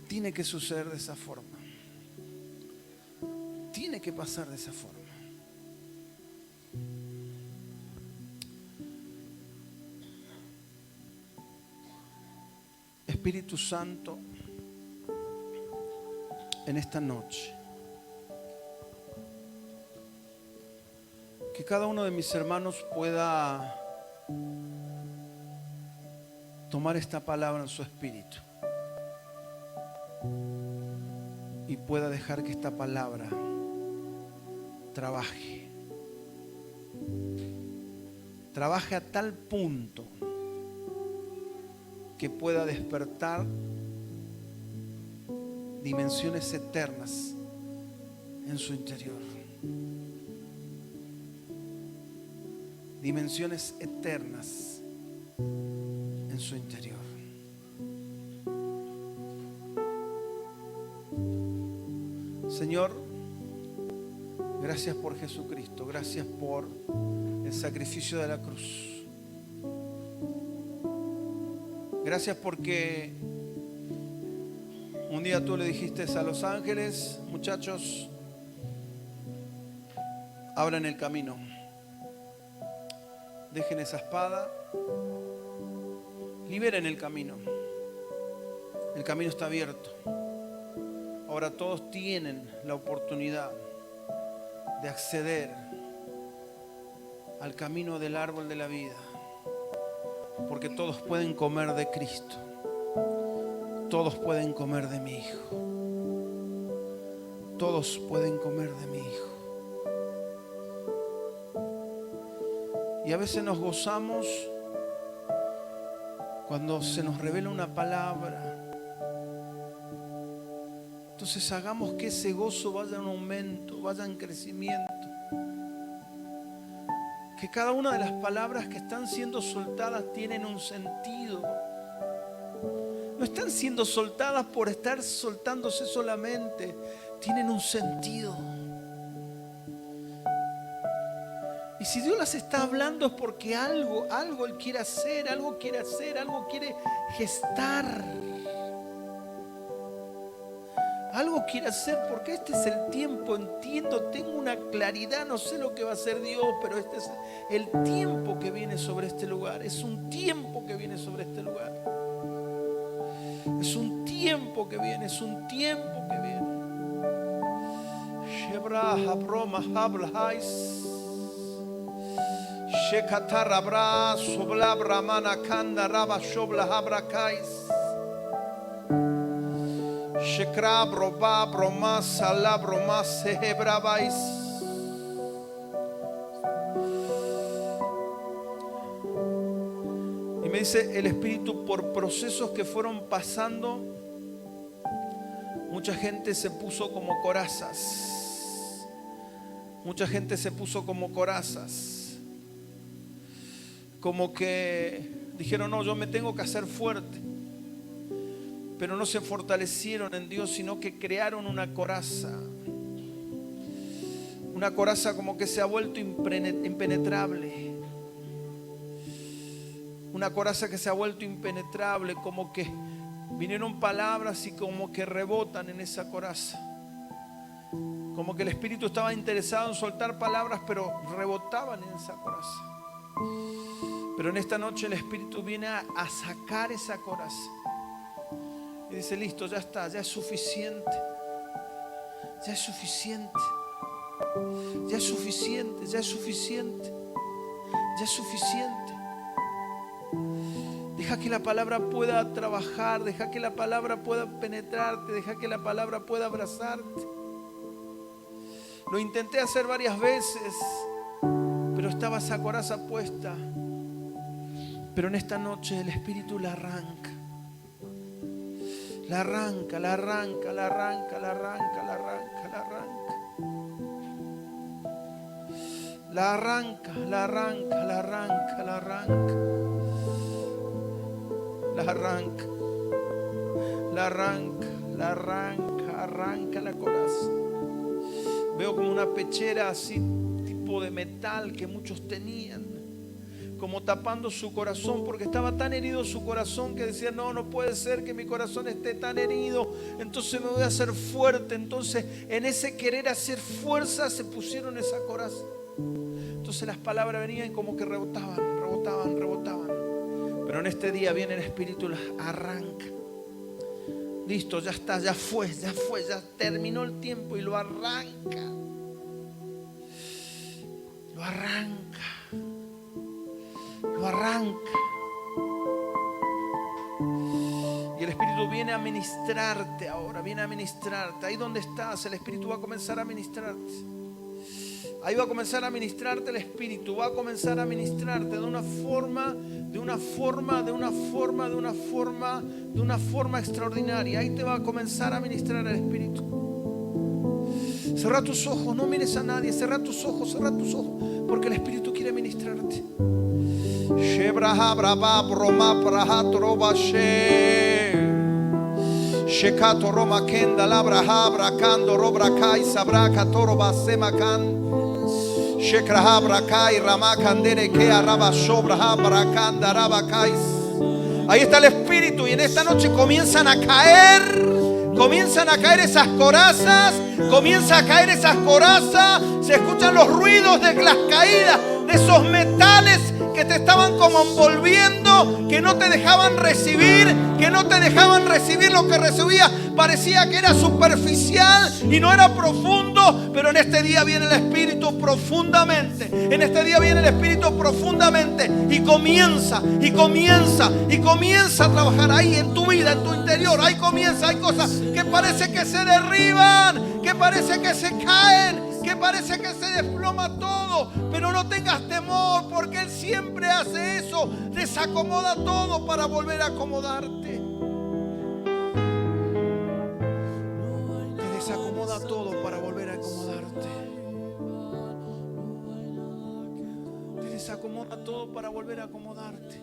Tiene que suceder de esa forma. Tiene que pasar de esa forma. Espíritu Santo, en esta noche, que cada uno de mis hermanos pueda tomar esta palabra en su espíritu y pueda dejar que esta palabra trabaje a tal punto que pueda despertar dimensiones eternas en su interior. Dimensiones eternas en su interior. Señor, gracias por Jesucristo, gracias por el sacrificio de la cruz. Gracias porque un día tú le dijiste a los ángeles: muchachos, abran el camino, dejen esa espada, liberen el camino. El camino está abierto. Ahora todos tienen la oportunidad de acceder al camino del árbol de la vida, porque todos pueden comer de Cristo, todos pueden comer de mi Hijo, todos pueden comer de mi Hijo. Y a veces nos gozamos cuando se nos revela una palabra. Entonces hagamos que ese gozo vaya en aumento, vaya en crecimiento. Que cada una de las palabras que están siendo soltadas tienen un sentido. No están siendo soltadas por estar soltándose solamente, tienen un sentido. Y si Dios las está hablando es porque algo Él quiere hacer, algo quiere gestar. Algo quiere hacer, porque este es el tiempo, entiendo, tengo una claridad, no sé lo que va a hacer Dios, pero este es el tiempo que viene sobre este lugar, es un tiempo que viene sobre este lugar. Es un tiempo que viene, es un tiempo que viene. Shebrah broma hablais. Shekatarabra soblabra manakanda raba shobla habrakais. Shekrabro ba broma salabro mas sehebrabais. Y me dice el Espíritu, por procesos que fueron pasando, mucha gente se puso como corazas. Mucha gente se puso como corazas. Como que dijeron, no, yo me tengo que hacer fuerte. Pero no se fortalecieron en Dios, sino que crearon una coraza. Una coraza como que se ha vuelto impenetrable. Una coraza que se ha vuelto impenetrable, como que vinieron palabras y como que rebotan en esa coraza. Como que el Espíritu estaba interesado en soltar palabras, pero rebotaban en esa coraza. Pero en esta noche el Espíritu viene a sacar esa coraza. Y dice, listo, ya está, ya es suficiente. Ya es suficiente. Ya es suficiente, ya es suficiente. Ya es suficiente. Deja que la palabra pueda trabajar, deja que la palabra pueda penetrarte, deja que la palabra pueda abrazarte. Lo intenté hacer varias veces, pero estaba esa coraza puesta. Pero en esta noche el Espíritu la arranca. La arranca, la arranca, la arranca, la arranca, la arranca, la arranca. La arranca, la arranca, la arranca, la arranca. La arranca, la arranca, la arranca, arranca la coraza. Veo como una pechera así, tipo de metal que muchos tenían, como tapando su corazón, porque estaba tan herido su corazón que decía, no, no puede ser que mi corazón esté tan herido, entonces me voy a hacer fuerte. Entonces en ese querer hacer fuerza se pusieron esa coraza. Entonces las palabras venían como que rebotaban, rebotaban, rebotaban. Pero en este día viene el Espíritu y las arranca. Listo, ya está, ya fue, ya terminó el tiempo y lo arranca. Lo arranca. Lo arranca. Y el Espíritu viene a ministrarte ahora, viene a ministrarte. Ahí donde estás, el Espíritu va a comenzar a ministrarte. Ahí va a comenzar a ministrarte el Espíritu, va a comenzar a ministrarte de una forma extraordinaria. Ahí te va a comenzar a ministrar el Espíritu. Cerra tus ojos, no mires a nadie, cerra tus ojos, porque el Espíritu quiere ministrarte. Shekato Roma Kenda Labra Habra Kando Robra Kai Sabraka Toroba Semakan Shekrahabra Kai Ramakandere Kea Raba Sobra Habra Kanda Raba Kais. Ahí está el Espíritu y en esta noche comienzan a caer esas corazas, se escuchan los ruidos de las caídas de esos metales que te estaban como envolviendo, que no te dejaban recibir lo que recibías. Parecía que era superficial y no era profundo, pero en este día viene el Espíritu profundamente. Y comienza a trabajar ahí en tu vida, en tu interior. Hay cosas que parece que se derriban, que parece que se caen, que parece que se desploma todo, pero no tengas temor, porque Él siempre hace eso, desacomoda todo para volver a acomodarte. Te desacomoda todo para volver a acomodarte. Te desacomoda todo para volver a acomodarte.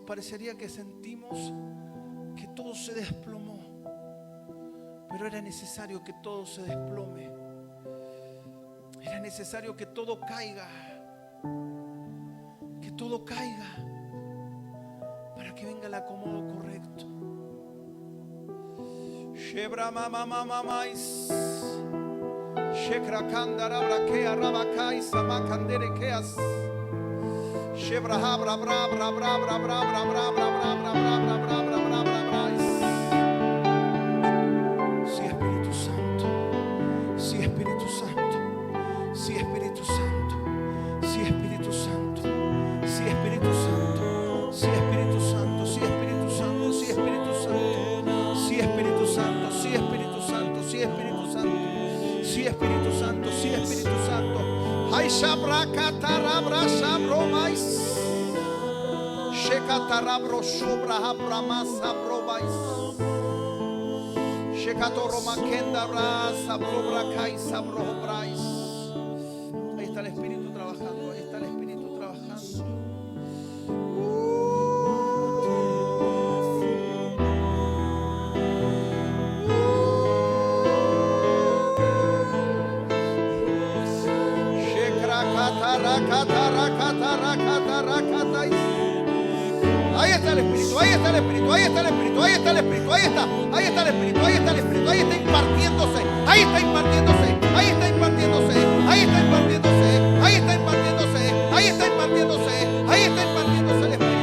Parecería que sentimos que todo se desplomó. Pero era necesario que todo se desplome. Era necesario que todo caiga. Que todo caiga. Para que venga el acomodo correcto. Shebra mama mama mais. Shekra kandara brakea rabakais amakandere keas. Shebraha, bra, bra, bra, bra, bra, bra, bra, bra, bra, bra, bra, bra, bra, bra, bra, bra, bra, bra. Sí, Espíritu Santo. Sí, Espíritu Santo. Sí, Espíritu Santo. Sí, Espíritu Santo. Sí, Espíritu Santo. Sí, Espíritu Santo. Sí, Espíritu Santo. Sí, Espíritu Santo. Sí, Espíritu Santo. Sí, Espíritu Santo. Sí, Espíritu Santo. Sí, Espíritu Santo. Sí, Espíritu Santo. Ay, shabra katarabra shabromais. Shekatarabro shobra habramas sabromais. Shekatoroma kendabra sabrobra kai sabrobrais. Ahí está el Espíritu trabajando. Ahí está el Espíritu trabajando. Ahí está el Espíritu, ahí está el Espíritu, ahí está el Espíritu, ahí está el Espíritu, ahí está el Espíritu, ahí está el Espíritu, ahí está impartiéndose, ahí está impartiéndose, ahí está impartiéndose, ahí está impartiéndose, ahí está impartiéndose, ahí está impartiéndose, ahí está impartiéndose el Espíritu.